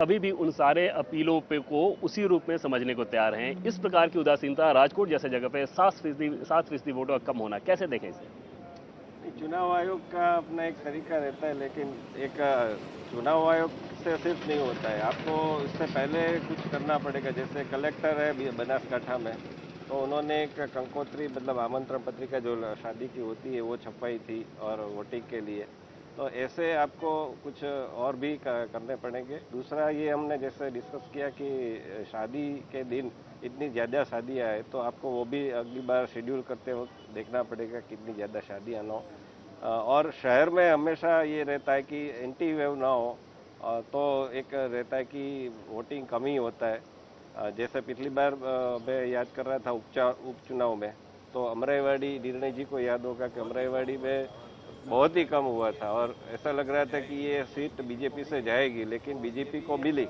अभी भी उन सारे अपीलों पे को उसी रूप में समझने को तैयार हैं। इस प्रकार की उदासीनता राजकोट जैसे जगह पे 7% वोटों का कम होना कैसे देखें इसे? चुनाव आयोग का अपना एक तरीका रहता है, लेकिन एक चुनाव आयोग से सिर्फ नहीं होता है। आपको इससे पहले कुछ करना पड़ेगा। जैसे कलेक्टर है बनासकाठा में, तो उन्होंने एक कंकोत्री मतलब आमंत्रण पत्रिका जो शादी की होती है वो छपवाई थी और वोटिंग के लिए। तो ऐसे आपको कुछ और भी करने पड़ेंगे। दूसरा ये हमने जैसे डिस्कस किया कि शादी के दिन इतनी ज़्यादा शादियाँ हैं, तो आपको वो भी अगली बार शेड्यूल करते वक्त देखना पड़ेगा कितनी ज़्यादा शादियाँ ना हो। और शहर में हमेशा ये रहता है कि एंटी वेव ना हो। तो एक रहता है कि वोटिंग कम ही होता है। जैसे पिछली बार मैं याद कर रहा था उपचुनाव में, तो अमराईवाड़ी निर्णय जी को याद होगा कि अमराईवाड़ी में बहुत ही कम हुआ था और ऐसा लग रहा था कि ये सीट बीजेपी से जाएगी, लेकिन बीजेपी को मिली।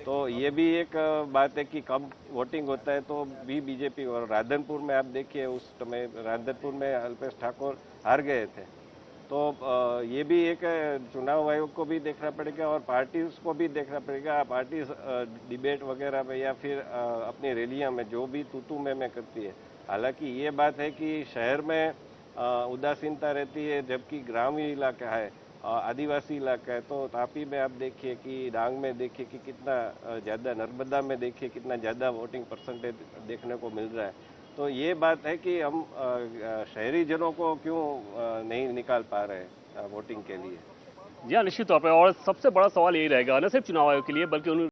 तो ये भी एक बात है कि कम वोटिंग होता है तो भी बीजेपी। और राधनपुर में आप देखिए, उस समय राधनपुर में अल्पेश ठाकुर हार गए थे। तो ये भी एक चुनाव आयोग को भी देखना पड़ेगा और पार्टीज को भी देखना पड़ेगा। पार्टीज डिबेट वगैरह में या फिर अपनी रैलियां में जो भी तू मैं करती है। हालांकि ये बात है कि शहर में उदासीनता रहती है, जबकि ग्रामीण इलाका है, आदिवासी इलाका है। तो तापी में आप देखिए कि डांग में देखिए कि कितना ज़्यादा, नर्मदा में देखिए कितना ज़्यादा वोटिंग परसेंटेज देखने को मिल रहा है। तो ये बात है कि हम शहरी जनों को क्यों नहीं निकाल पा रहे हैं वोटिंग के लिए। जी हाँ, निश्चित तौर पर। और सबसे बड़ा सवाल यही रहेगा न सिर्फ चुनाव आयोग के लिए बल्कि उन